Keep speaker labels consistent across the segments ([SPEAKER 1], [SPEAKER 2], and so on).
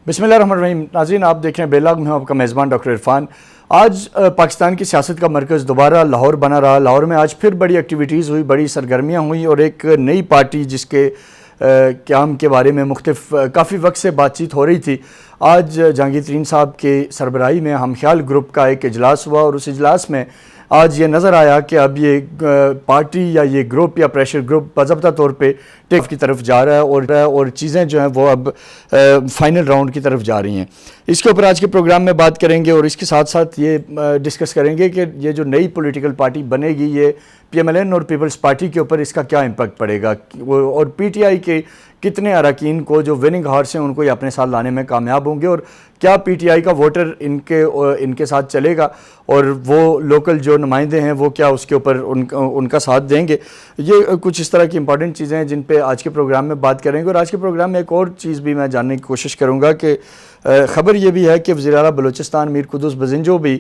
[SPEAKER 1] بسم اللہ الرحمن الرحیم. ناظرین، آپ دیکھ رہے ہیں بیلاگ میں ہوں آپ کا میزبان ڈاکٹر عرفان. آج پاکستان کی سیاست کا مرکز دوبارہ لاہور بنا رہا. لاہور میں آج پھر بڑی ایکٹیویٹیز ہوئی، بڑی سرگرمیاں ہوئیں اور ایک نئی پارٹی جس کے قیام کے بارے میں مختلف کافی وقت سے بات چیت ہو رہی تھی. آج جہانگیر ترین صاحب کے سربراہی میں ہم خیال گروپ کا ایک اجلاس ہوا اور اس اجلاس میں آج یہ نظر آیا کہ اب یہ پارٹی یا یہ گروپ یا پریشر گروپ باضابطہ طور پہ ٹیک کی طرف جا رہا ہے اور چیزیں جو ہیں وہ اب فائنل راؤنڈ کی طرف جا رہی ہیں. اس کے اوپر آج کے پروگرام میں بات کریں گے اور اس کے ساتھ ساتھ یہ ڈسکس کریں گے کہ یہ جو نئی پولیٹیکل پارٹی بنے گی یہ پی ایم ایل این اور پیپلز پارٹی کے اوپر اس کا کیا امپیکٹ پڑے گا اور پی ٹی آئی کے کتنے اراکین کو جو وننگ ہارس ہیں ان کو یہ اپنے ساتھ لانے میں کامیاب ہوں گے اور کیا پی ٹی آئی کا ووٹر ان کے ساتھ چلے گا اور وہ لوکل جو نمائندے ہیں وہ کیا اس کے اوپر ان کا ساتھ دیں گے. یہ کچھ اس طرح کی امپورٹنٹ چیزیں ہیں جن پہ آج کے پروگرام میں بات کریں گے. اور آج کے پروگرام میں ایک اور چیز بھی میں جاننے کی کوشش کروں گا کہ خبر یہ بھی ہے کہ وزیر اعلیٰ بلوچستان میر قدوس بزنجو بھی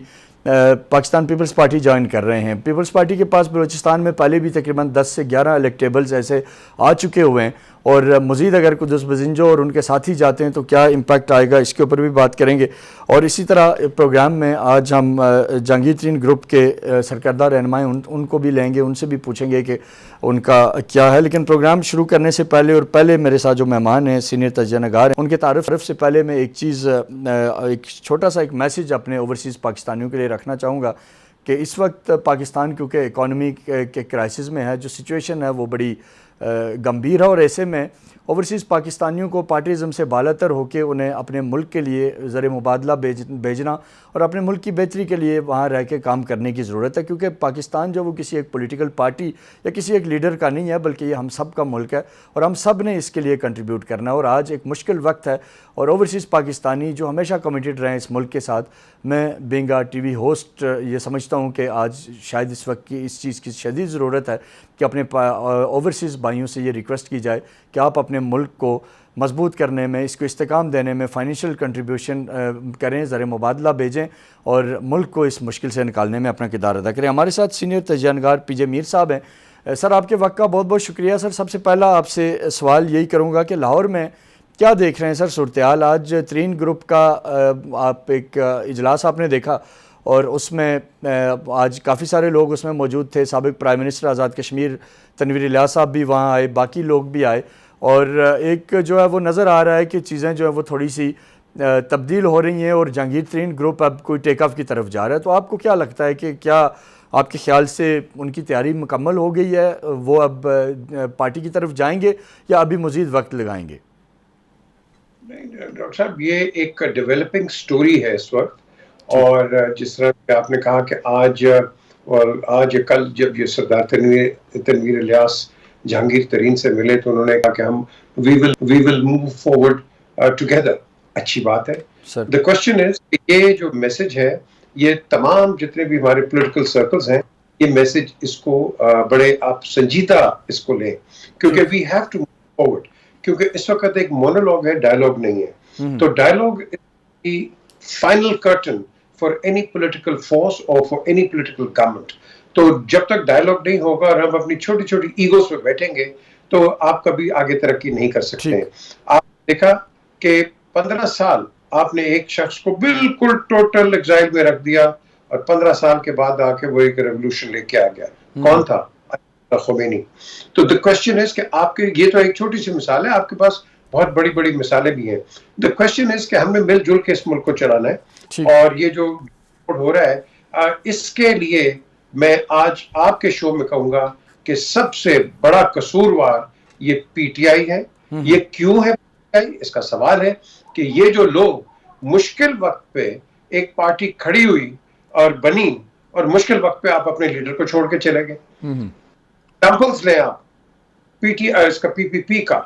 [SPEAKER 1] پاکستان پیپلز پارٹی جوائن کر رہے ہیں. پیپلز پارٹی کے پاس بلوچستان میں پہلے بھی تقریباً 10 سے 11 الیکٹیبلز ایسے آ چکے ہوئے ہیں اور مزید اگر قدوس بزنجو اور ان کے ساتھی جاتے ہیں تو کیا امپیکٹ آئے گا، اس کے اوپر بھی بات کریں گے. اور اسی طرح پروگرام میں آج ہم جہانگیر ترین گروپ کے سرکردہ رہنمائیں ان کو بھی لیں گے، ان سے بھی پوچھیں گے کہ ان کا کیا ہے. لیکن پروگرام شروع کرنے سے پہلے میرے ساتھ جو مہمان ہیں سینئر تجزیہ نگار ہیں ان کے تعارف سے پہلے میں ایک چھوٹا سا ایک میسیج اپنے اوورسیز پاکستانیوں کے لیے رکھنا چاہوں گا کہ اس وقت پاکستان کیونکہ اکانومی کے کرائسس میں ہے، جو سچویشن ہے وہ بڑی گمبھیر ہے اور ایسے میں اوورسیز پاکستانیوں کو پارٹیزم سے بالاتر ہو کے انہیں اپنے ملک کے لیے زر مبادلہ بھیجنا اور اپنے ملک کی بہتری کے لیے وہاں رہ کے کام کرنے کی ضرورت ہے. کیونکہ پاکستان جو وہ کسی ایک پولیٹیکل پارٹی یا کسی ایک لیڈر کا نہیں ہے بلکہ یہ ہم سب کا ملک ہے اور ہم سب نے اس کے لیے کنٹریبیوٹ کرنا ہے. اور آج ایک مشکل وقت ہے اور اوورسیز پاکستانی جو ہمیشہ کمیٹڈ رہے ہیں اس ملک کے ساتھ، میں بینگ آ ٹی وی ہوسٹ یہ سمجھتا ہوں کہ آج شاید اس وقت کی اس چیز کی شدید ضرورت ہے کہ اپنے اوورسیز بھائیوں سے یہ ریکویسٹ کی جائے کہ آپ اپنے ملک کو مضبوط کرنے میں، اس کو استحکام دینے میں فائنینشیل کنٹریبیوشن کریں، زر مبادلہ بھیجیں اور ملک کو اس مشکل سے نکالنے میں اپنا کردار ادا کریں. ہمارے ساتھ سینئر تجزیہ نگار پی جے میر صاحب ہیں. سر، آپ کے وقت کا بہت بہت شکریہ. سر، سب سے پہلا آپ سے سوال یہی کروں گا کہ لاہور میں کیا دیکھ رہے ہیں سر صورتحال؟ آج ترین گروپ کا آپ ایک اجلاس آپ نے دیکھا اور اس میں آج کافی سارے لوگ اس میں موجود تھے. سابق پرائم منسٹر آزاد کشمیر تنویر الیاس صاحب بھی وہاں آئے، باقی لوگ بھی آئے اور ایک جو ہے وہ نظر آ رہا ہے کہ چیزیں جو ہے وہ تھوڑی سی تبدیل ہو رہی ہیں اور جہانگیر ترین گروپ اب کوئی ٹیک آف کی طرف جا رہا ہے. تو آپ کو کیا لگتا ہے کہ کیا آپ کے خیال سے ان کی تیاری مکمل ہو گئی ہے، وہ اب پارٹی کی طرف جائیں گے یا ابھی مزید وقت لگائیں گے؟
[SPEAKER 2] نہیں ڈاکٹر صاحب، یہ ایک ڈیولپنگ سٹوری ہے اس وقت. اور جس طرح کہ آپ نے کہا کہ آج کل جب یہ سردار تنویر الیاس جہانگیر ترین سے ملے تو انہوں نے کہا کہ ہم وی ول موو فارورڈ ٹوگیدر. اچھی بات ہے. دا کوسچن از کہ یہ جو میسج ہے یہ تمام جتنے بھی ہمارے پولیٹیکل سرکلز ہیں یہ میسج اس کو بڑے آپ سنجیدہ اس کو لیں کیونکہ we have to move forward. کیونکہ اس وقت ایک مونولوگ ہے، ڈائلاگ نہیں ہے. تو dialogue final curtain for any political force اور فار اینی پولیٹیکل گورنمنٹ. تو جب تک ڈائلاگ نہیں ہوگا اور ہم اپنی چھوٹی چھوٹی ایگوز پہ بیٹھیں گے تو آپ کبھی آگے ترقی نہیں کر سکتے ہیں. آپ نے دیکھا کہ 15 سال آپ نے ایک شخص کو بالکل ٹوٹل ایگزائل میں رکھ دیا اور 15 سال کے بعد آ کے وہ ایک ریولوشن لے کے آ گیا. کون تھا؟ خمینی. تو the question is کہ آپ کے یہ تو ایک چھوٹی سی مثال ہے، آپ کے پاس بہت بڑی بڑی مثالیں بھی ہیں. the question is کہ ہم نے مل جل کے اس ملک کو چلانا ہے اور یہ جو ہو رہا ہے اس کے لیے میں آج آپ کے شو میں کہوں گا کہ سب سے بڑا قصوروار یہ پی ٹی آئی ہے. یہ کیوں ہے پی ٹی آئی؟ اس کا سوال ہے کہ یہ جو لوگ مشکل وقت پہ ایک پارٹی کھڑی ہوئی اور بنی اور مشکل وقت پہ آپ اپنے لیڈر کو چھوڑ کے چلے گئے. ایگزامپلس لیں آپ پی ٹی آئی اس کا پی پی کا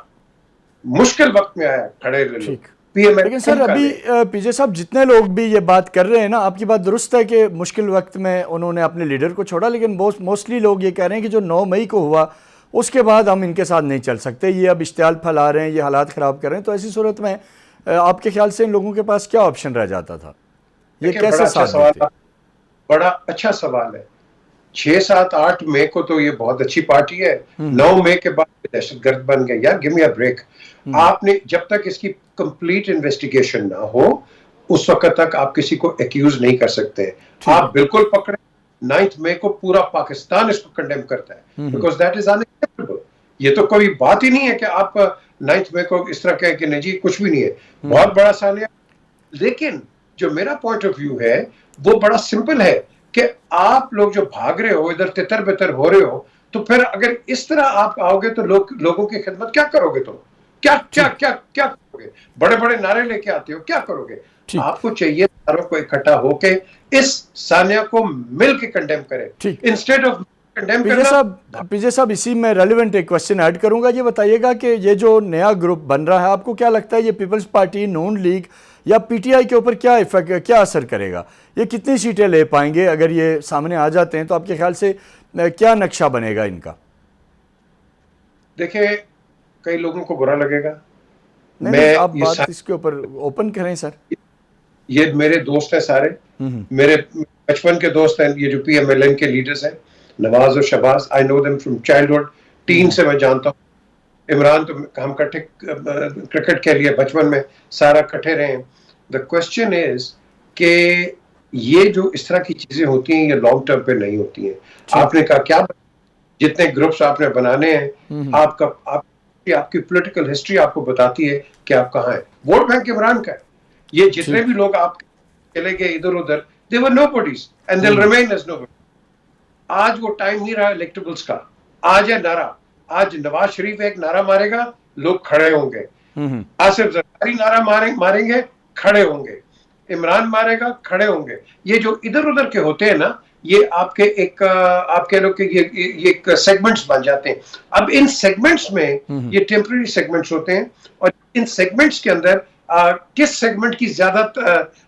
[SPEAKER 2] مشکل وقت میں آیا کھڑے رہے.
[SPEAKER 1] لیکن سر ابھی پی جے صاحب جتنے لوگ بھی یہ بات کر رہے ہیں نا، آپ کی بات درست ہے کہ مشکل وقت میں انہوں نے اپنے لیڈر کو چھوڑا، لیکن موسٹلی لوگ یہ کہہ رہے ہیں کہ جو 9 مئی کو ہوا اس کے بعد ہم ان کے ساتھ نہیں چل سکتے، یہ اب اشتعال پھیلا رہے ہیں، یہ حالات خراب کر رہے ہیں. تو ایسی صورت میں آپ کے خیال سے ان لوگوں کے پاس کیا آپشن رہ جاتا تھا؟ یہ کیسے ساتھ دیتے؟
[SPEAKER 2] بڑا اچھا سوال ہے. 6, 7, 8 مئی کو تو یہ بہت اچھی پارٹی ہے, 9 مئی کے بعد دہشت گرد بن گئے. یار گیو می اے بریک. آپ نے جب تک اس کی کمپلیٹ انویسٹیگیشن نہ ہو اس وقت تک آپ کسی کو ایکیوز نہیں کر سکتے. آپ بالکل پکڑے 9 مئی کو پورا پاکستان اس کو کنڈیم کرتا ہے, بیکاز دیٹ از انایکسیپٹیبل. یہ تو کوئی بات ہی نہیں ہے کہ آپ 9 مئی کو اس طرح کہیں کہ نہیں جی کچھ بھی نہیں ہے, بہت بڑا سانحہ. لیکن جو میرا پوائنٹ آف ویو ہے وہ بڑا سمپل ہے کہ آپ لوگ جو بھاگ رہے ہو ادھر تتر بتر ہو رہے ہو, تو پھر اگر اس طرح آپ آؤ گے تو لوگوں کی خدمت کیا کرو گے؟ تم کیا کرو گے؟ بڑے بڑے نعرے لے کے آتے ہو, کیا کرو گے؟ آپ کو چاہیے ساروں کو اکٹھا ہو کے اس سانحہ کو مل کے کنڈیم کرے انسٹیڈ آف
[SPEAKER 1] پیجے صاحب. اسی میں ریلیونٹ ایک کوشچن ایڈ کروں گا. یہ بتائیے گا کہ یہ جو نیا گروپ بن رہا ہے آپ کو کیا لگتا ہے یہ پیپلز پارٹی, نون لیگ یا پی ٹی آئی کے اوپر کیا اثر کرے گا؟ یہ کتنی سیٹیں لے پائیں گے اگر یہ سامنے آ جاتے ہیں؟ تو آپ کے خیال سے کیا نقشہ بنے گا ان کا؟
[SPEAKER 2] دیکھیں کئی لوگوں کو برا لگے گا.
[SPEAKER 1] نہیں آپ بات اس کے اوپر اوپن کریں سر.
[SPEAKER 2] یہ میرے دوست ہیں سارے, میرے بچپن کے دوست ہیں, یہ جو پی ایم ایل این کے لیڈرز ہیں نواز اور Shehbaz. I know them from childhood, ten سے میں جانتا ہوں. عمران تو ہم کٹھے کرکٹ کے لیے بچپن میں سارا کٹھے رہے ہیں. دا کوشچن از کہ یہ جو اس طرح کی چیزیں ہوتی ہیں یہ لانگ ٹرم پہ نہیں ہوتی ہیں. آپ نے کہا کیا جتنے گروپس آپ نے بنانے ہیں آپ کی پولیٹیکل ہسٹری آپ کو بتاتی ہے کہ آپ کہاں ہیں. ووٹ بینک عمران کا ہے. یہ جتنے بھی لوگ آپ چلے گئے ادھر ادھر, they were nobodies and they'll remain as nobodies. آج وہ ٹائم نہیں رہا الیکٹیبلز کا. آج ہے نعرہ. آج نواز شریف ایک نعرہ مارے گا لوگ کھڑے ہوں گے, آصف زرداری نعرہ ماریں گے کھڑے ہوں گے, عمران مارے گا کھڑے ہوں گے. یہ جو ادھر ادھر کے ہوتے ہیں نا یہ آپ کے ایک آپ کہہ لو کہ یہ سیگمنٹس بن جاتے ہیں. اب ان سیگمنٹس میں یہ ٹیمپرری سیگمنٹس ہوتے ہیں, اور ان سیگمنٹس کے اندر کس سیگمنٹ کی زیادہ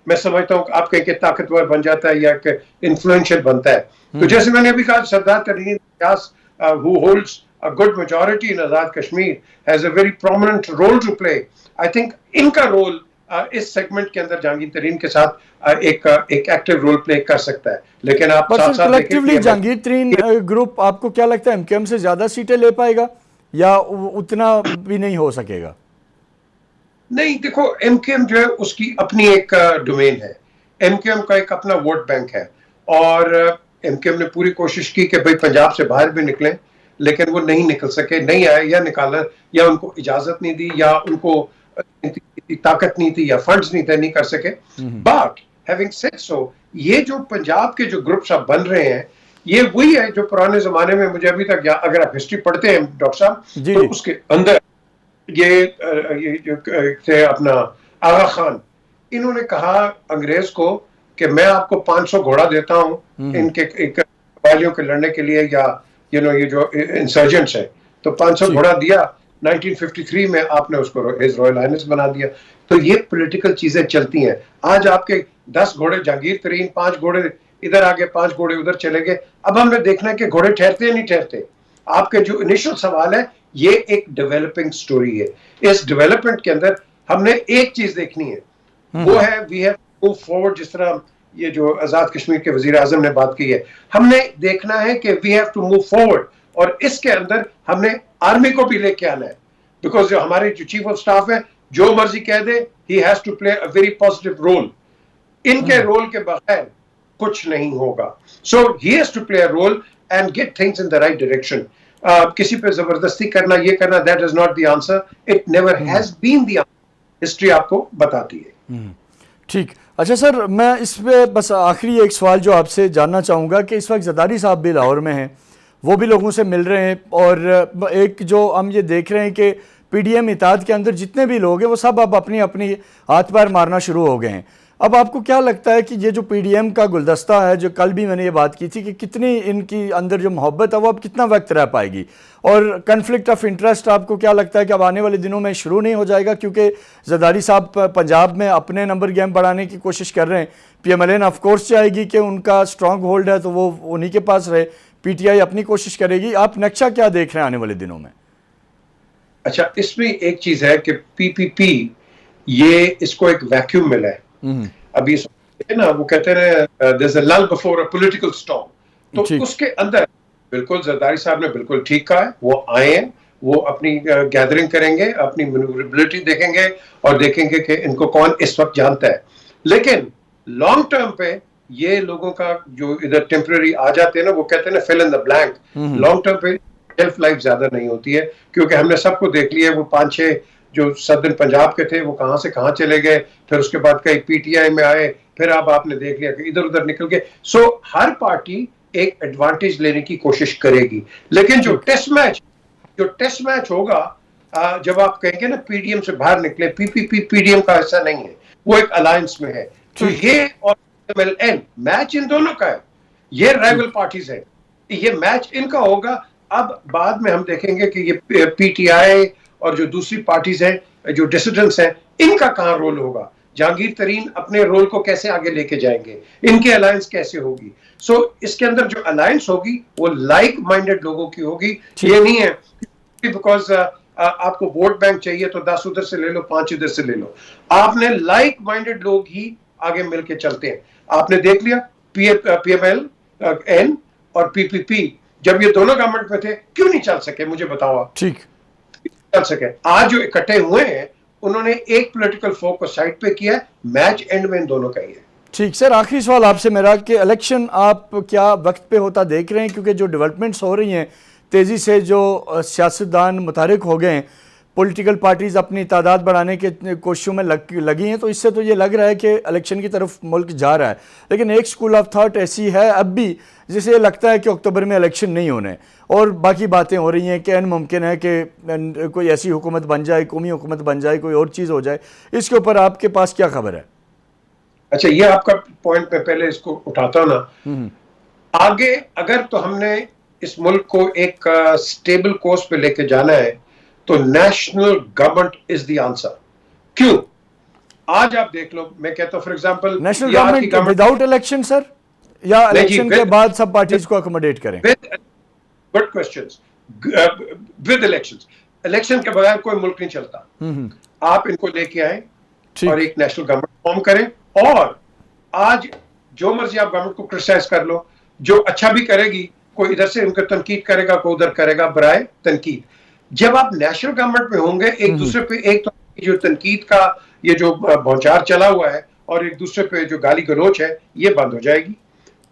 [SPEAKER 2] میں سمجھتا ہوں آپ کہیں کہ طاقتور بن جاتا ہے یا کہ انفلوئنشل بنتا ہے. تو جیسے میں نے ابھی کہا سردار ترین ریاض who holds a good majority in Azad Kashmir has a very prominent role to play. I think ان کا رول اس سیگمنٹ کے اندر جہانگیر ترین کے ساتھ ایک ایکٹیو رول پلے کر سکتا ہے. لیکن آپ ساتھ ساتھ
[SPEAKER 1] کلیکٹیولی جہانگیر ترین گروپ آپ کو کیا لگتا ہے ایم کیو ایم سے زیادہ سیٹیں لے پائے گا یا اتنا بھی نہیں ہو سکے گا؟
[SPEAKER 2] نہیں دیکھو ایم کیو ایم جو ہے اس کی اپنی ایک ڈومین ہے. ایم کیو ایم کا ایک اپنا ووٹ بینک ہے, اور ایم کیو ایم نے پوری کوشش کی کہ بھئی پنجاب سے باہر بھی نکلیں, لیکن وہ نہیں نکل سکے, نہیں آئے یا نکالا یا ان کو اجازت نہیں دی یا ان کو طاقت نہیں تھی یا فنڈز نہیں تھے, نہیں کر سکے. بٹ ہیونگ سیڈ سو یہ جو پنجاب کے جو گروپس اب بن رہے ہیں یہ وہی ہے جو پرانے زمانے میں مجھے ابھی تک اگر آپ ہسٹری پڑھتے ہیں ڈاکٹر صاحب تو اس کے اندر یہ جو تھے اپنا آغا خان, انہوں نے کہا انگریز کو کہ میں آپ کو 500 گھوڑا دیتا ہوں ان کے قبائلیوں کے لڑنے کے لیے یا یہ جو انسرجنٹس ہیں, تو 500 گھوڑا دیا. 1953 میں آپ نے اس کو ہز رائل ہائنس بنا دیا. تو یہ پولیٹیکل چیزیں چلتی ہیں. آج آپ کے 10 گھوڑے جہانگیر ترین, 5 گھوڑے ادھر آگے, 5 گھوڑے ادھر چلے گئے. اب ہم نے دیکھنا ہے کہ گھوڑے ٹھہرتے یا نہیں ٹھہرتے. آپ کے جو انیشل سوال ہے یہ ایک ڈیولپنگ سٹوری ہے. اس ڈیولپمنٹ کے اندر ہم نے ایک چیز دیکھنی ہے, وہ ہے وی ہیو موو فارورڈ. جس طرح یہ جو آزاد کشمیر کے وزیر اعظم نے بات کی ہے, ہم نے دیکھنا ہے کہ we have to move forward, اور اس کے اندر ہم نے آرمی کو بھی لے کے آنا ہے. بیکاز جو ہمارے جو چیف آف سٹاف ہے جو مرضی کہہ دے, he has to play a very positive role. ان کے رول کے بغیر کچھ نہیں ہوگا. So he has to play a role and get things in the right direction. کسی پہ زبردستی کرنا, یہ کرنا, that is not the answer. It never has been the answer. History آپ کو بتاتی ہے.
[SPEAKER 1] ٹھیک. اچھا سر, میں اس پہ بس آخری ایک سوال جو آپ سے جاننا چاہوں گا کہ اس وقت زرداری صاحب بھی لاہور میں ہیں, وہ بھی لوگوں سے مل رہے ہیں, اور ایک جو ہم یہ دیکھ رہے ہیں کہ پی ڈی ایم اتحاد کے اندر جتنے بھی لوگ ہیں وہ سب اب اپنی اپنی ہاتھ پیر مارنا شروع ہو گئے ہیں. اب آپ کو کیا لگتا ہے کہ یہ جو پی ڈی ایم کا گلدستہ ہے, جو کل بھی میں نے یہ بات کی تھی کہ کتنی ان کی اندر جو محبت ہے وہ اب کتنا وقت رہ پائے گی, اور کنفلکٹ آف انٹرسٹ آپ کو کیا لگتا ہے کہ اب آنے والے دنوں میں شروع نہیں ہو جائے گا؟ کیونکہ زرداری صاحب پنجاب میں اپنے نمبر گیم بڑھانے کی کوشش کر رہے ہیں, P M L N of course چاہے گی کہ ان کا اسٹرانگ ہولڈ ہے تو وہ انہی کے پاس رہے, پی ٹی آئی اپنی کوشش کرے گی. آپ نقشہ کیا دیکھ رہے ہیں آنے والے دنوں میں؟
[SPEAKER 2] اچھا, اس میں ایک چیز ہے کہ پی پی پی یہ اس کو ایک ویکیوم ملا ہے. ابھی نا وہ کہتے ہیں there's a lull before a political storm. تو اس کے اندر بالکل زرداری صاحب نے بالکل ٹھیک کہا ہے, وہ آئے ہیں, وہ اپنی گیدرنگ کریں گے, اپنی مینوریبلٹی دیکھیں گے اور دیکھیں گے کہ ان کو کون اس وقت جانتا ہے. لیکن لانگ ٹرم پہ یہ لوگوں کا جو ادھر ٹیمپرری آ جاتے ہیں نا, وہ کہتے ہیں نا فل ان دا بلینک, لانگ ٹرم پہ شیلف لائف زیادہ نہیں ہوتی ہے, کیونکہ ہم نے سب کو دیکھ لیا, وہ 5-6 جو سدرن پنجاب کے تھے وہ کہاں سے کہاں چلے گئے, پھر اس کے بعد کئی پی ٹی آئی میں آئے, پھر اب آپ نے دیکھ لیا کہ ادھر ادھر نکل گئے. سو ہر پارٹی ایک ایڈوانٹیج لینے کی کوشش کرے گی, لیکن جو ٹیسٹ میچ ہوگا, جب آپ کہیں گے نا پی ڈی ایم سے باہر نکلے, پی ڈی ایم کا ایسا نہیں ہے, وہ ایک الائنس میں ہے. تو یہ اور میچ ان دونوں کا ہے, یہ رائیول پارٹیز ہے, یہ میچ ان کا ہوگا. اب بعد میں ہم دیکھیں گے کہ یہ پی ٹی آئی اور جو دوسری پارٹیز ہیں, جو ڈسیڈنٹس ہیں, ان کا کہاں رول ہوگا, جہانگیر ترین اپنے رول کو کیسے آگے لے کے جائیں گے, ان کی الائنس کیسے ہوگی. سو اس کے اندر جو الائنس ہوگی وہ لائک مائنڈیڈ لوگوں کی ہوگی. یہ نہیں ہے بیکاز آپ کو ووٹ بینک چاہیے تو 10 ادھر سے لے لو, 5 ادھر سے لے لو. آپ نے لائک مائنڈیڈ لوگ ہی آگے مل کے چلتے ہیں. آپ نے دیکھ لیا پی ایم ایل این اور پی پی پی, جب یہ دونوں گورنمنٹ میں تھے کیوں نہیں چل سکے, مجھے بتاؤ آپ.
[SPEAKER 1] ٹھیک
[SPEAKER 2] چل سکے. آج جو اکٹھے ہوئے ہیں انہوں نے ایک پولیٹیکل فوک کو سائڈ پہ کیا, میچ اینڈ میں ان دونوں کا ہی ہے.
[SPEAKER 1] ٹھیک سر, آخری سوال آپ سے میرا کہ الیکشن آپ کیا وقت پہ ہوتا دیکھ رہے ہیں, کیونکہ جو ڈیولپمنٹس ہو رہی ہیں تیزی سے, جو سیاستدان متحرک ہو گئے ہیں, پولیٹیکل پارٹیز اپنی تعداد بڑھانے کے کوششوں میں لگی ہیں, تو اس سے تو یہ لگ رہا ہے کہ الیکشن کی طرف ملک جا رہا ہے. لیکن ایک سکول آف تھاٹ ایسی ہے اب بھی جسے لگتا ہے کہ اکتوبر میں الیکشن نہیں ہونے, اور باقی باتیں ہو رہی ہیں کہ ان ممکن ہے کہ کوئی ایسی حکومت بن جائے, قومی حکومت بن جائے, کوئی اور چیز ہو جائے. اس کے اوپر آپ کے پاس کیا خبر ہے؟
[SPEAKER 2] اچھا, یہ آپ کا پوائنٹ, میں پہلے اس کو اٹھاتا ہوں نا. آگے اگر تو ہم نے اس ملک کو ایک سٹیبل کورس پہ لے کے جانا ہے تو national government is the answer. کیوں؟ آج آپ دیکھ لو, میں کہتا ہوں for example
[SPEAKER 1] national government without election sir, یا الیکشن کے بعد سب پارٹیز کو اکوموڈیٹ کریں؟
[SPEAKER 2] Good questions. With elections, election کے بغیر کوئی ملک نہیں چلتا. آپ ان کو لے کے آئیں اور ایک نیشنل گورنمنٹ فارم کریں, اور آج جو مرضی آپ گورنمنٹ کو کرٹیسائز کر لو, جو اچھا بھی کرے گی کوئی ادھر سے ان کو تنقید کرے گا, کوئی ادھر کرے گا برائے تنقید. جب آپ نیشنل گورنمنٹ میں ہوں گے, ایک دوسرے پہ ایک تو جو تنقید کا یہ جو بھونچار چلا ہوا ہے اور ایک دوسرے پہ جو گالی گلوچ ہے یہ بند ہو جائے گی.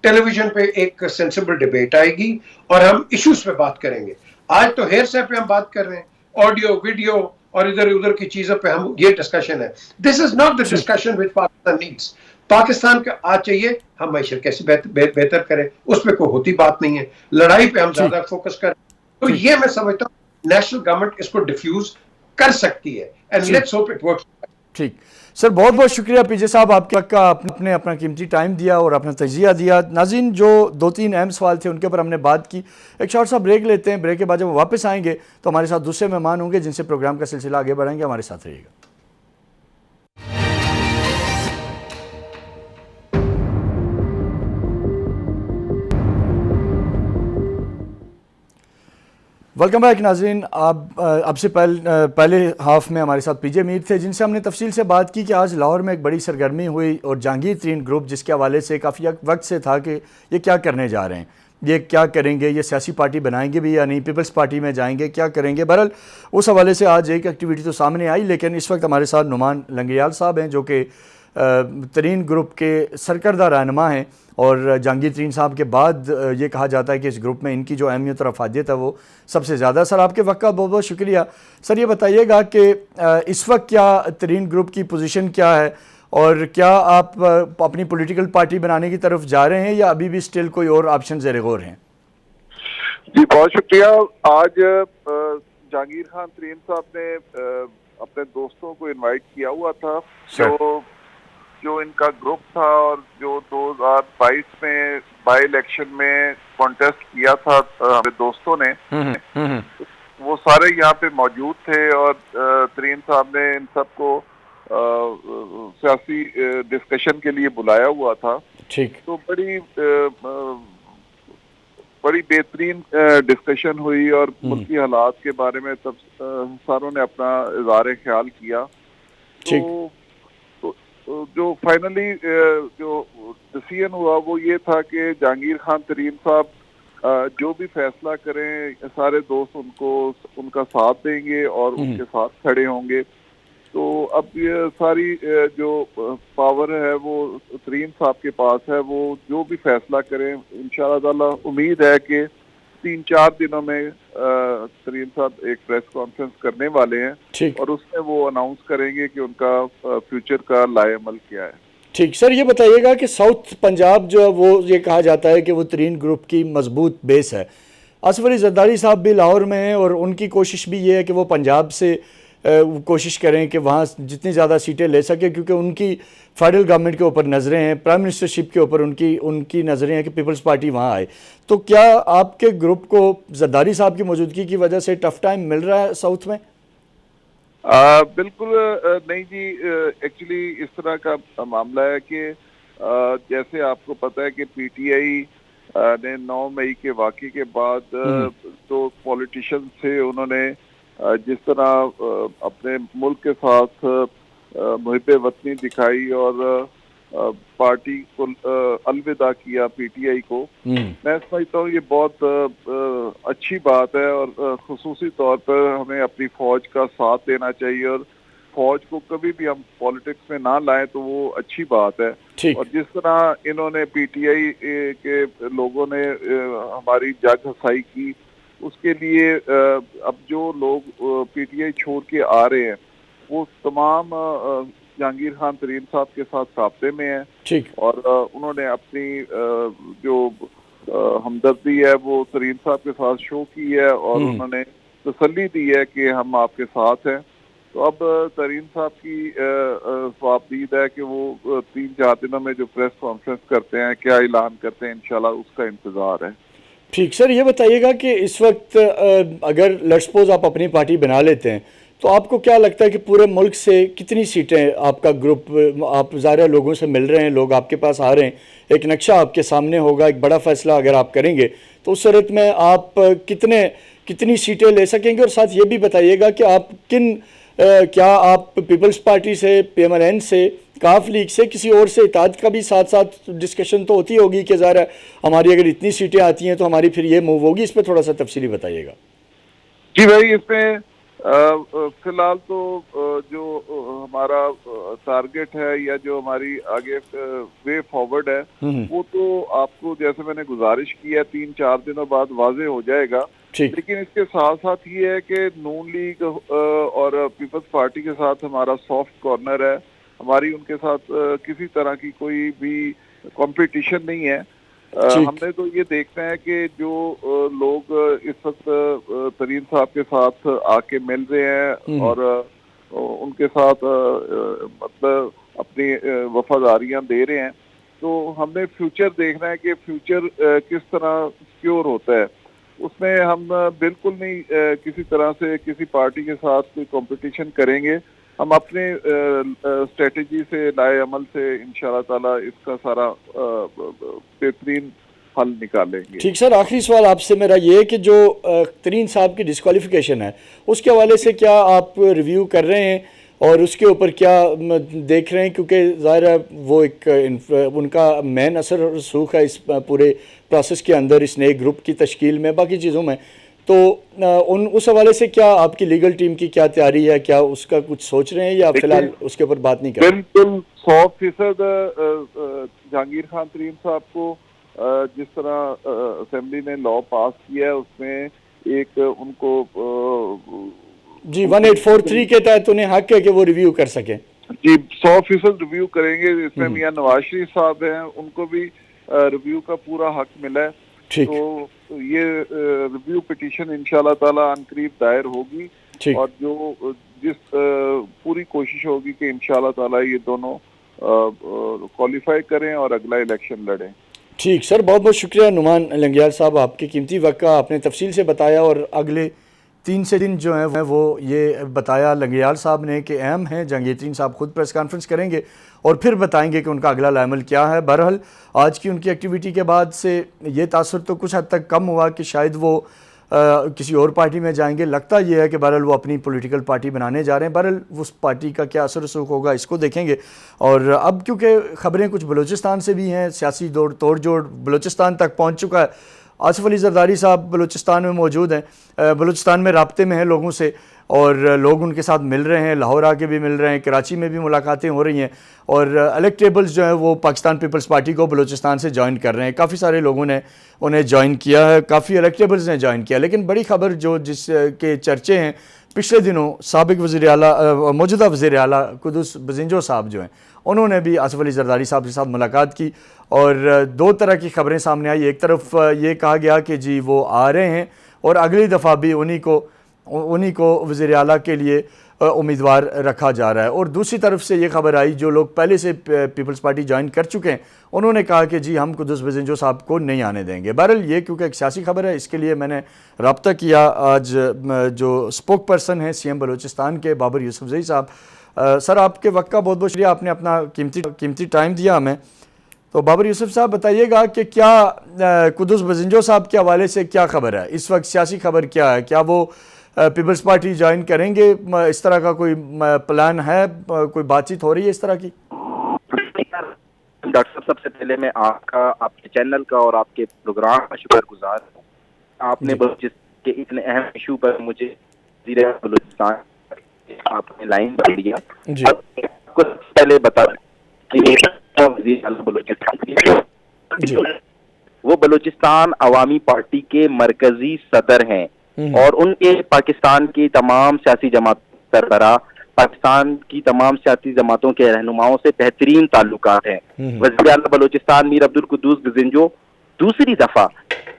[SPEAKER 2] ٹیلی ویژن پہ ایک سینسیبل ڈیبیٹ آئے گی اور ہم ایشوز پہ بات کریں گے. آج تو ہیئر سے پہ ہم بات کر رہے ہیں, آڈیو ویڈیو اور ادھر ادھر کی چیزوں پہ ہم, یہ ڈسکشن ہے. This is not the discussion which Pakistan needs. Pakistan کا آج چاہیے ہم معیشت کیسے بہتر کریں, اس پہ کوئی ہوتی بات نہیں ہے. لڑائی پہ ہم زیادہ فوکس کریں, تو یہ میں سمجھتا ہوں نیشنل گورنمنٹ اس کو ڈیفیوز کر سکتی ہے. And let's hope it works.
[SPEAKER 1] ٹھیک سر, بہت بہت شکریہ پی جے صاحب, آپ کا آپ نے اپنا قیمتی ٹائم دیا اور اپنا تجزیہ دیا. ناظرین, جو 2-3 اہم سوال تھے ان کے اوپر ہم نے بات کی. ایک شارٹ سا بریک لیتے ہیں, بریک کے بعد جب وہ واپس آئیں گے تو ہمارے ساتھ دوسرے مہمان ہوں گے جن سے پروگرام کا سلسلہ آگے بڑھیں گے. ہمارے ساتھ رہیے گا. ویلکم بیک ناظرین. اب سے پہلے ہاف میں ہمارے ساتھ پی جے میر تھے, جن سے ہم نے تفصیل سے بات کی کہ آج لاہور میں ایک بڑی سرگرمی ہوئی, اور جہانگیر ترین گروپ جس کے حوالے سے کافی وقت سے تھا کہ یہ کیا کرنے جا رہے ہیں, یہ کیا کریں گے, یہ سیاسی پارٹی بنائیں گے بھی یا نہیں, پیپلز پارٹی میں جائیں گے, کیا کریں گے. بہرحال اس حوالے سے آج ایک ایکٹیویٹی تو سامنے آئی, لیکن اس وقت ہمارے ساتھ نعمان لنگریال صاحب ہیں جو کہ ترین گروپ کے سرکردہ رہنما ہیں, اور جہانگیر ترین صاحب کے بعد یہ کہا جاتا ہے کہ اس گروپ میں ان کی جو اہمیت اور افادیت ہے وہ سب سے زیادہ. سر, آپ کے وقت کا بہت بہت شکریہ. سر, یہ بتائیے گا کہ اس وقت کیا ترین گروپ کی پوزیشن کیا ہے, اور کیا آپ اپنی پولیٹیکل پارٹی بنانے کی طرف جا رہے ہیں یا ابھی بھی سٹل کوئی اور آپشن زیر غور ہیں؟
[SPEAKER 3] جی بہت شکریہ. آج جہانگیر خان ترین صاحب نے اپنے دوستوں کو انوائٹ کیا ہوا تھا, جو ان کا گروپ تھا اور جو 2022 میں بائی الیکشن میں کانٹیسٹ کیا تھا ہمارے دوستوں نے, وہ سارے یہاں پہ موجود تھے, اور ترین صاحب نے ان سب کو سیاسی ڈسکشن کے لیے بلایا ہوا تھا.
[SPEAKER 1] ٹھیک.
[SPEAKER 3] تو بڑی بہترین ڈسکشن ہوئی, اور ملکی حالات کے بارے میں ساروں نے اپنا اظہار خیال کیا. جو فائنلی جو ڈیسیژن ہوا وہ یہ تھا کہ جہانگیر خان ترین صاحب جو بھی فیصلہ کریں سارے دوست ان کا ساتھ دیں گے اور ان کے ساتھ کھڑے ہوں گے. تو اب یہ ساری جو پاور ہے وہ ترین صاحب کے پاس ہے. وہ جو بھی فیصلہ کریں انشاءاللہ تعالی امید ہے کہ 3-4 دنوں میں ترین صاحب ایک پریس کانفرنس کرنے والے ہیں اور اس میں وہ اناؤنس کریں گے کہ ان کا فیوچر کا لائے عمل کیا ہے.
[SPEAKER 1] ٹھیک سر، یہ بتائیے گا کہ ساؤتھ پنجاب جو ہے وہ یہ کہا جاتا ہے کہ وہ ترین گروپ کی مضبوط بیس ہے. آصف علی زرداری صاحب بھی لاہور میں ہیں اور ان کی کوشش بھی یہ ہے کہ وہ پنجاب سے کوشش کریں کہ وہاں جتنی زیادہ سیٹیں لے سکیں، کیونکہ ان کی فیڈرل گورنمنٹ کے اوپر نظریں ہیں، پرائم منسٹرشپ کے اوپر ان کی نظریں ہیں کہ پیپلز پارٹی وہاں آئے. تو کیا آپ کے گروپ کو زرداری صاحب کی موجودگی کی وجہ سے ٹف ٹائم مل رہا ہے ساؤتھ میں؟
[SPEAKER 3] بالکل نہیں جی، ایکچولی اس طرح کا معاملہ ہے کہ جیسے آپ کو پتہ ہے کہ پی ٹی آئی نے 9 مئی کے واقعے کے بعد جو پولیٹیشین تھے انہوں نے جس طرح اپنے ملک کے ساتھ محب وطنی دکھائی اور پارٹی کو الوداع کیا پی ٹی آئی کو، میں سمجھتا ہوں یہ بہت اچھی بات ہے اور خصوصی طور پر ہمیں اپنی فوج کا ساتھ دینا چاہیے اور فوج کو کبھی بھی ہم پالیٹکس میں نہ لائیں تو وہ اچھی بات ہے. اور جس طرح انہوں نے پی ٹی آئی کے لوگوں نے ہماری جگ ہسائی کی، اس کے لیے اب جو لوگ پی ٹی آئی چھوڑ کے آ رہے ہیں وہ تمام جہانگیر خان ترین صاحب کے ساتھ رابطے میں ہیں اور انہوں نے اپنی جو ہمدردی ہے وہ ترین صاحب کے ساتھ شو کی ہے اور انہوں نے تسلی دی ہے کہ ہم آپ کے ساتھ ہیں. تو اب ترین صاحب کی خوابدید ہے کہ وہ 3-4 دنوں میں جو پریس کانفرنس کرتے ہیں کیا اعلان کرتے ہیں، انشاءاللہ اس کا انتظار ہے.
[SPEAKER 1] ٹھیک سر، یہ بتائیے گا کہ اس وقت اگر لیٹس سپوز آپ اپنی پارٹی بنا لیتے ہیں تو آپ کو کیا لگتا ہے کہ پورے ملک سے کتنی سیٹیں آپ کا گروپ، آپ ظاہر لوگوں سے مل رہے ہیں، لوگ آپ کے پاس آ رہے ہیں، ایک نقشہ آپ کے سامنے ہوگا، ایک بڑا فیصلہ اگر آپ کریں گے تو اس صورت میں آپ کتنی سیٹیں لے سکیں گے؟ اور ساتھ یہ بھی بتائیے گا کہ آپ کیا آپ پیپلز پارٹی سے، پی ایم ایل این سے، کاف لیگ سے، کسی اور سے اتحاد کا بھی ساتھ ڈسکشن تو ہوتی ہوگی کہ ظاہر ہماری اگر اتنی سیٹیں آتی ہیں تو ہماری پھر یہ موو ہوگی؟ اس پہ تھوڑا سا تفصیلی بتائیے گا.
[SPEAKER 3] جی بھائی، اس میں فی الحال تو جو ہمارا ٹارگٹ ہے یا جو ہماری آگے وے فارورڈ ہے وہ تو آپ کو جیسے میں نے گزارش کی ہے 3-4 دنوں بعد واضح ہو جائے گا. لیکن اس کے ساتھ ساتھ یہ ہے کہ نون لیگ اور پیپلز پارٹی کے ساتھ ہمارا سافٹ کارنر ہے، ہماری ان کے ساتھ کسی طرح کی کوئی بھی کمپٹیشن نہیں ہے. ہم نے تو یہ دیکھنا ہے کہ جو لوگ اس وقت ترین صاحب کے ساتھ آ کے مل رہے ہیں اور ان کے ساتھ مطلب اپنی وفاداریاں دے رہے ہیں، تو ہم نے فیوچر دیکھنا ہے کہ فیوچر کس طرح سیکیور ہوتا ہے. اس میں ہم بالکل نہیں کسی طرح سے کسی پارٹی کے ساتھ کوئی کمپٹیشن کریں گے. ہم اپنے اسٹریٹجی سے، لائے عمل سے انشاءاللہ تعالی اس کا سارا بہترین حل نکالیں گے.
[SPEAKER 1] ٹھیک سر، آخری سوال آپ سے میرا یہ ہے کہ جو ترین صاحب کی ڈسکوالیفیکیشن ہے اس کے حوالے سے کیا آپ ریویو کر رہے ہیں اور اس کے اوپر کیا دیکھ رہے ہیں؟ کیونکہ ظاہر ہے وہ ایک ان کا مین اثر اور رسوخ ہے اس پورے پروسیس کے اندر، اس نئے گروپ کی تشکیل میں، باقی چیزوں میں. تو اس حوالے سے کیا آپ کی لیگل ٹیم کی کیا تیاری ہے؟ کیا اس کا کچھ سوچ رہے ہیں یا فی الحال اس کے اوپر بات نہیں کر رہے؟
[SPEAKER 3] بالکل 100% جہانگیر خان ترین صاحب کو جس طرح اسمبلی نے لا پاس کیا ہے اس میں ایک ان کو
[SPEAKER 1] جی 1843 کے تحت انہیں حق ہے کہ وہ ریویو کر سکیں.
[SPEAKER 3] جی 100% ریویو کریں گے. اس میں میاں نواز شریف صاحب ہیں، ان کو بھی ریویو کا پورا حق ملا ہے. تو یہ ریویو پٹیشن انشاءاللہ تعالی عن قریب دائر ہوگی اور جو جس پوری کوشش ہوگی کہ انشاءاللہ تعالی یہ دونوں کوالیفائی کریں اور اگلا الیکشن لڑیں.
[SPEAKER 1] ٹھیک سر، بہت بہت شکریہ نعمان لنگیال صاحب، آپ کے قیمتی وقت کا آپ نے تفصیل سے بتایا اور اگلے 3 دن جو ہیں وہ یہ بتایا لنگیال صاحب نے کہ اہم ہیں. جہانگیر ترین صاحب خود پریس کانفرنس کریں گے اور پھر بتائیں گے کہ ان کا اگلا عمل کیا ہے. بہرحال آج کی ان کی ایکٹیویٹی کے بعد سے یہ تاثر تو کچھ حد تک کم ہوا کہ شاید وہ کسی اور پارٹی میں جائیں گے. لگتا یہ ہے کہ بہرحال وہ اپنی پولیٹیکل پارٹی بنانے جا رہے ہیں. بہرحال اس پارٹی کا کیا اثر رسوخ ہوگا اس کو دیکھیں گے. اور اب کیونکہ خبریں کچھ بلوچستان سے بھی ہیں, سیاسی توڑ جوڑ بلوچستان تک پہنچ چکا ہے. آصف علی زرداری صاحب بلوچستان میں موجود ہیں, بلوچستان میں رابطے میں ہیں لوگوں سے, اور لوگ ان کے ساتھ مل رہے ہیں, لاہور آ کے بھی مل رہے ہیں, کراچی میں بھی ملاقاتیں ہو رہی ہیں, اور الیکٹیبلز جو ہیں وہ پاکستان پیپلز پارٹی کو بلوچستان سے جوائن کر رہے ہیں. کافی سارے لوگوں نے انہیں جوائن کیا ہے, کافی الیکٹیبلز نے جوائن کیا. لیکن بڑی خبر جس کے چرچے ہیں پچھلے دنوں, سابق وزیر اعلیٰ موجودہ وزیر اعلیٰ قدوس بزنجو صاحب جو ہیں, انہوں نے بھی آصف علی زرداری صاحب کے ساتھ ملاقات کی, اور دو طرح کی خبریں سامنے آئی. ایک طرف یہ کہا گیا کہ جی وہ آ رہے ہیں اور اگلی دفعہ بھی انہی کو وزیر اعلیٰ کے لیے امیدوار رکھا جا رہا ہے, اور دوسری طرف سے یہ خبر آئی جو لوگ پہلے سے پیپلز پارٹی جوائن کر چکے ہیں انہوں نے کہا کہ جی ہم قدوس بزنجو صاحب کو نہیں آنے دیں گے. بہرحال یہ کیونکہ ایک سیاسی خبر ہے, اس کے لیے میں نے رابطہ کیا آج جو اسپوک پرسن ہیں سی ایم بلوچستان کے, بابر یوسفزئی صاحب. سر آپ کے وقت کا بہت بہت شکریہ, آپ نے اپنا قیمتی ٹائم دیا ہمیں. تو بابر یوسف صاحب بتائیے گا کہ کیا قدوس بزنجو صاحب کے حوالے سے کیا خبر ہے اس وقت, سیاسی خبر کیا ہے, کیا وہ پیپلز پارٹی جوائن کریں گے, اس طرح کا کوئی پلان ہے, کوئی بات چیت ہو رہی ہے اس طرح کی؟
[SPEAKER 4] ڈاکٹر صاحب, سب سے پہلے میں آپ کے چینل کا اور آپ کے پروگرام کا شکر گزار ہوں. آپ نے بلوچستان کے اتنے اہم ایشو پر مجھے وزیر بلوچستان آپ نے لائن بتا دیا. آپ کو پہلے بتا کہ وزیر اعلیٰ بلوچستان وہ بلوچستان عوامی پارٹی کے مرکزی صدر ہیں, اور ان کے پاکستان کی تمام سیاسی جماعتوں سربراہ, پاکستان کی تمام سیاسی جماعتوں کے رہنماؤں سے بہترین تعلقات ہیں. وزیر اعلیٰ بلوچستان میر عبدالقدوس بزنجو دوسری دفعہ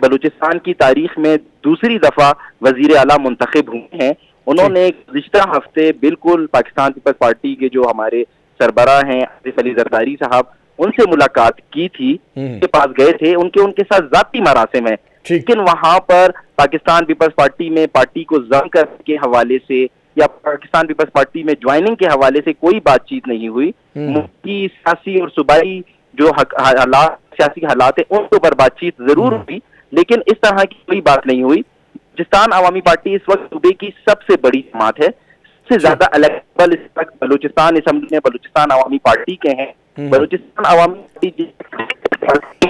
[SPEAKER 4] بلوچستان کی تاریخ میں دوسری دفعہ وزیر اعلیٰ منتخب ہوئے ہیں. انہوں نے گزشتہ ہفتے بالکل پاکستان پیپلز پارٹی کے جو ہمارے سربراہ ہیں آصف علی زرداری صاحب, ان سے ملاقات کی تھی, ان کے پاس گئے تھے, ان کے ساتھ ذاتی مراسم ہیں, لیکن وہاں پر پاکستان پیپلز پارٹی میں پارٹی کو ضم کرنے کے حوالے سے یا پاکستان پیپلز پارٹی میں جوائننگ کے حوالے سے کوئی بات چیت نہیں ہوئی. ملکی سیاسی اور صوبائی جو سیاسی حالات ہیں ان کے اوپر بات چیت ضرور ہوئی, لیکن اس طرح کی کوئی بات نہیں ہوئی. بلوچستان عوامی پارٹی اس وقت صوبے کی سب سے بڑی جماعت ہے, سب سے زیادہ الیکٹیبل اس وقت بلوچستان اسمبلی میں بلوچستان عوامی پارٹی کے ہیں. بلوچستان عوامی پارٹی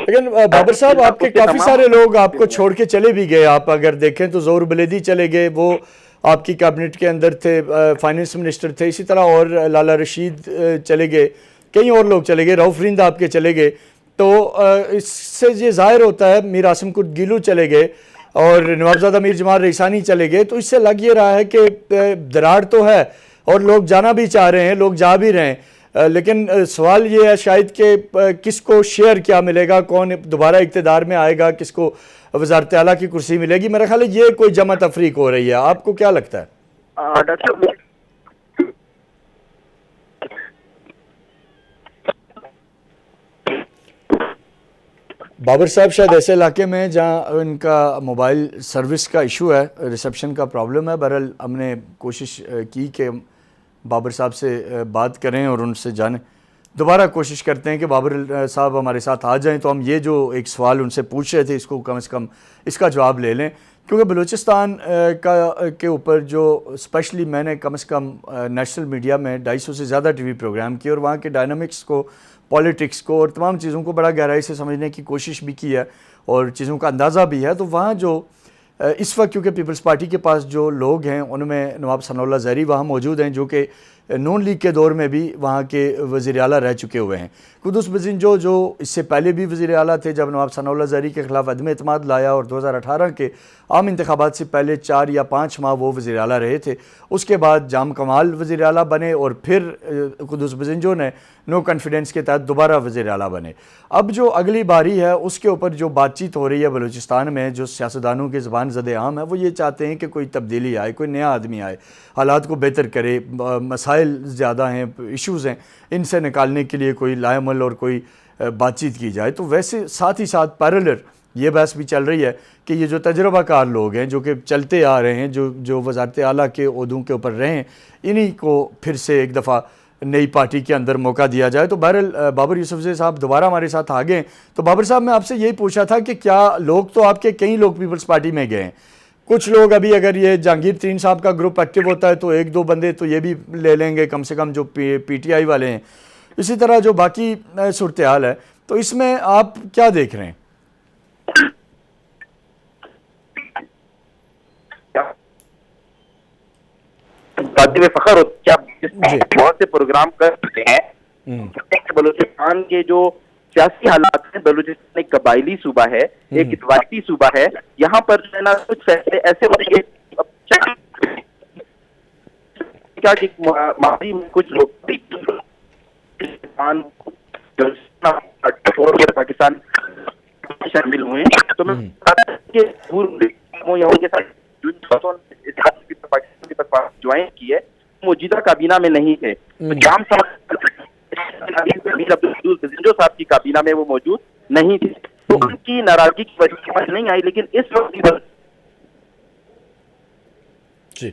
[SPEAKER 1] لیکن بابر صاحب آپ کے کافی سارے لوگ آپ کو چھوڑ کے چلے بھی گئے. آپ اگر دیکھیں تو ظہور بلیدی چلے گئے, وہ آپ کی کیبنٹ کے اندر تھے, فائنانس منسٹر تھے, اسی طرح اور لالا رشید چلے گئے, کئی اور لوگ چلے گئے, رؤف رند آپ کے چلے گئے. تو اس سے یہ ظاہر ہوتا ہے, میر عاصم کرد گیلو چلے گئے اور نوابزادہ میر جمال ریسانی چلے گئے, تو اس سے لگ یہ رہا ہے کہ دراڑ تو ہے اور لوگ جانا بھی چاہ رہے ہیں, لوگ جا بھی رہے ہیں. لیکن سوال یہ ہے شاید کہ کس کو شیئر کیا ملے گا, کون دوبارہ اقتدار میں آئے گا, کس کو وزارت اعلیٰ کی کرسی ملے گی. میرا خیال ہے یہ کوئی جمع تفریق ہو رہی ہے, آپ کو کیا لگتا ہے؟ بابر صاحب شاید ایسے علاقے میں جہاں ان کا موبائل سروس کا ایشو ہے, ریسیپشن کا پرابلم ہے. بہرحال ہم نے کوشش کی کہ بابر صاحب سے بات کریں اور ان سے جانیں. دوبارہ کوشش کرتے ہیں کہ بابر صاحب ہمارے ساتھ آ جائیں تو ہم یہ جو ایک سوال ان سے پوچھ رہے تھے اس کو کم از کم اس کا جواب لے لیں, کیونکہ بلوچستان کے اوپر جو اسپیشلی میں نے کم از کم نیشنل میڈیا میں 250 سے زیادہ ٹی وی پروگرام کیے اور وہاں کے ڈائنامکس کو, پالیٹکس کو اور تمام چیزوں کو بڑا گہرائی سے سمجھنے کی کوشش بھی کی ہے اور چیزوں کا اندازہ بھی ہے. تو وہاں جو اس وقت کیونکہ پیپلز پارٹی کے پاس جو لوگ ہیں ان میں نواب ثناء اللہ زہری وہاں موجود ہیں جو کہ نون لیگ کے دور میں بھی وہاں کے وزیر اعلیٰ رہ چکے ہوئے ہیں. قدوس بزنجو جو اس سے پہلے بھی وزیر اعلیٰ تھے جب نواب ثناء اللہ زہری کے خلاف عدم اعتماد لایا, اور 2018 کے عام انتخابات سے پہلے 4 یا 5 ماہ وہ وزیر اعلیٰ رہے تھے. اس کے بعد جام کمال وزیر اعلیٰ بنے اور پھر قدوس بزنجو نے نو کانفیڈنس کے تحت دوبارہ وزیر اعلیٰ بنے. اب جو اگلی باری ہے اس کے اوپر جو بات چیت ہو رہی ہے بلوچستان میں, جو سیاستدانوں کے زبان زد عام ہے, وہ یہ چاہتے ہیں کہ کوئی تبدیلی آئے, کوئی نیا آدمی آئے, حالات کو بہتر کرے. مسائل زیادہ ہیں, ایشوز ہیں, ان سے نکالنے کے لیے کوئی لائے عمل اور کوئی بات چیت کی جائے. تو ویسے ساتھ ہی ساتھ پیرالر یہ بحث بھی چل رہی ہے کہ یہ جو تجربہ کار لوگ ہیں جو کہ چلتے آ رہے ہیں, جو وزارت اعلیٰ کے عہدوں کے اوپر رہے ہیں, انہی کو پھر سے ایک دفعہ نئی پارٹی کے اندر موقع دیا جائے. تو بہرحال بابر یوسفزئی صاحب دوبارہ ہمارے ساتھ آگے ہیں. تو بابر صاحب میں آپ سے یہی پوچھا تھا کہ کیا لوگ تو آپ کے کئی لوگ پیپلز پارٹی میں گئے ہیں, کچھ لوگ ابھی اگر یہ جہانگیر ترین صاحب کا گروپ ایکٹیو ہوتا ہے تو ایک دو بندے تو یہ بھی لے لیں گے کم سے کم جو پی ٹی آئی والے ہیں. اسی طرح جو باقی صورتحال ہے تو اس میں آپ کیا دیکھ رہے ہیں؟
[SPEAKER 4] میں فخر ہوتا ہے بہت سے پروگرام کر چکے ہیں. بلوچستان کے جو سیاسی حالات ہیں، بلوچستان ایک قبائلی صوبہ ہے، ایک اتوارتی صوبہ ہے. یہاں پر جو ہے نا کچھ فیصلے ایسے ہوتے ہیں کہ ماضی میں کچھ لوگ پاکستان شامل ہوئے ہیں. تو میں جوائن کی ہے موجودہ کابینہ میں نہیں تھے. جام جو صاحب کی کابینہ میں وہ موجود نہیں تھے تو ان کی ناراضگی کی وجہ سے نہیں آئی. لیکن اس وقت
[SPEAKER 1] جی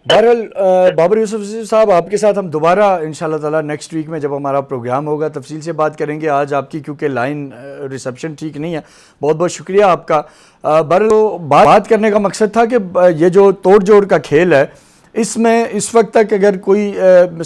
[SPEAKER 1] بہرحال بابر یوسف صاحب آپ کے ساتھ ہم دوبارہ انشاءاللہ تعالی نیکسٹ ویک میں جب ہمارا پروگرام ہوگا تفصیل سے بات کریں گے. آج آپ کی کیونکہ لائن ریسیپشن ٹھیک نہیں ہے. بہت بہت شکریہ آپ کا. بہرحال بات کرنے کا مقصد تھا کہ یہ جو توڑ جوڑ کا کھیل ہے اس میں اس وقت تک اگر کوئی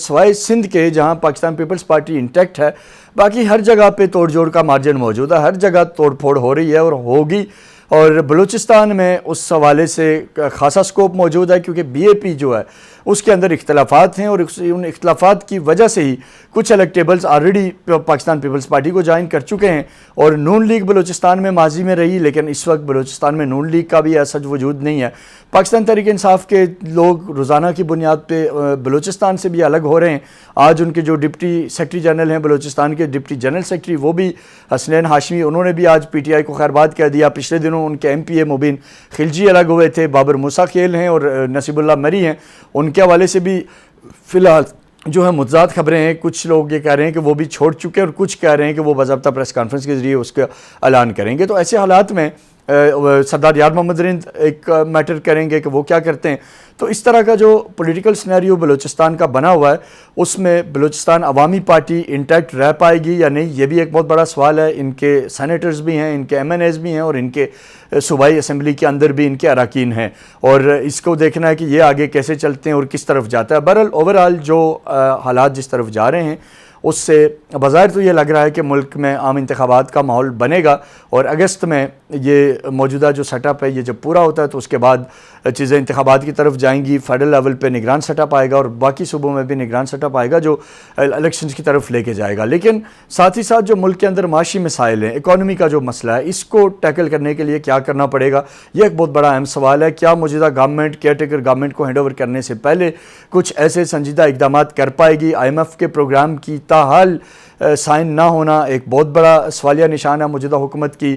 [SPEAKER 1] سوائے سندھ کے جہاں پاکستان پیپلز پارٹی انٹیکٹ ہے باقی ہر جگہ پہ توڑ جوڑ کا مارجن موجود ہے. ہر جگہ توڑ پھوڑ ہو رہی ہے اور ہوگی. اور بلوچستان میں اس حوالے سے خاصا سکوپ موجود ہے کیونکہ بی اے پی جو ہے اس کے اندر اختلافات ہیں اور ان اختلافات کی وجہ سے ہی کچھ الیکٹیبلز آلریڈی پاکستان پیپلز پارٹی کو جوائن کر چکے ہیں. اور نون لیگ بلوچستان میں ماضی میں رہی لیکن اس وقت بلوچستان میں نون لیگ کا بھی ایسا وجود نہیں ہے. پاکستان تحریک انصاف کے لوگ روزانہ کی بنیاد پہ بلوچستان سے بھی الگ ہو رہے ہیں. آج ان کے جو ڈپٹی سیکرٹری جنرل ہیں بلوچستان کے ڈپٹی جنرل سیکرٹری وہ بھی حسنین ہاشمی انہوں نے بھی آج پی ٹی آئی کو خیرباد کہہ دیا. پچھلے دنوں ان کے ایم پی اے مبین خلجی الگ ہوئے تھے. بابر موسیٰ کھیل ہیں اور نصیب اللہ مری ہیں. ان کے حوالے سے بھی فی الحال جو ہے متضاد خبریں ہیں. کچھ لوگ یہ کہہ رہے ہیں کہ وہ بھی چھوڑ چکے ہیں اور کچھ کہہ رہے ہیں کہ وہ باضابطہ پریس کانفرنس کے ذریعے اس کا اعلان کریں گے. تو ایسے حالات میں سردار یار محمد رند ایک میٹر کریں گے کہ وہ کیا کرتے ہیں. تو اس طرح کا جو پولیٹیکل سینیریو بلوچستان کا بنا ہوا ہے اس میں بلوچستان عوامی پارٹی انٹیکٹ رہ پائے گی یا نہیں یہ بھی ایک بہت بڑا سوال ہے. ان کے سینیٹرز بھی ہیں، ان کے ایم این ایز بھی ہیں اور ان کے صوبائی اسمبلی کے اندر بھی ان کے اراکین ہیں اور اس کو دیکھنا ہے کہ یہ آگے کیسے چلتے ہیں اور کس طرف جاتا ہے. بہرحال اوورآل جو حالات جس طرف جا رہے ہیں اس سے بظاہر تو یہ لگ رہا ہے کہ ملک میں عام انتخابات کا ماحول بنے گا اور اگست میں یہ موجودہ جو سیٹ اپ ہے یہ جب پورا ہوتا ہے تو اس کے بعد چیزیں انتخابات کی طرف جائیں گی. فیڈرل لیول پہ نگران سیٹ اپ آئے گا اور باقی صوبوں میں بھی نگران سیٹ اپ آئے گا جو الیکشنز کی طرف لے کے جائے گا. لیکن ساتھ ہی ساتھ جو ملک کے اندر معاشی مسائل ہیں، اکانومی کا جو مسئلہ ہے، اس کو ٹیکل کرنے کے لیے کیا کرنا پڑے گا یہ ایک بہت بڑا اہم سوال ہے. کیا موجودہ گورنمنٹ کیئر ٹیکر گورنمنٹ کو ہینڈ اوور کرنے سے پہلے کچھ ایسے سنجیدہ اقدامات کر پائے گی؟ آئی ایم ایف کے پروگرام کی تاحال سائن نہ ہونا ایک بہت بڑا سوالیہ نشان ہے موجودہ حکومت کی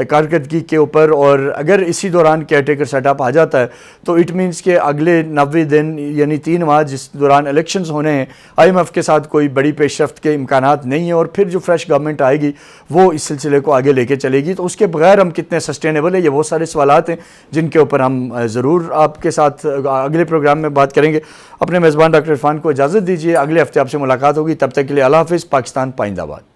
[SPEAKER 1] کارکردگی کے اوپر. اور اگر اسی دوران کیئر ٹیکر سیٹ اپ آ جاتا ہے تو اٹ مینس کہ اگلے 90 دن یعنی 3 ماہ جس دوران الیکشنز ہونے ہیں آئی ایم ایف کے ساتھ کوئی بڑی پیش رفت کے امکانات نہیں ہیں اور پھر جو فریش گورنمنٹ آئے گی وہ اس سلسلے کو آگے لے کے چلے گی. تو اس کے بغیر ہم کتنے سسٹینیبل ہیں یہ بہت سارے سوالات ہیں جن کے اوپر ہم ضرور آپ کے ساتھ اگلے پروگرام میں بات کریں گے. اپنے میزبان ڈاکٹر عرفان کو اجازت دیجیے. اگلے ہفتے آپ سے ملاقات ہوگی. تب تک کے لیے اللہ حافظ. پاکستان پائندہ باد.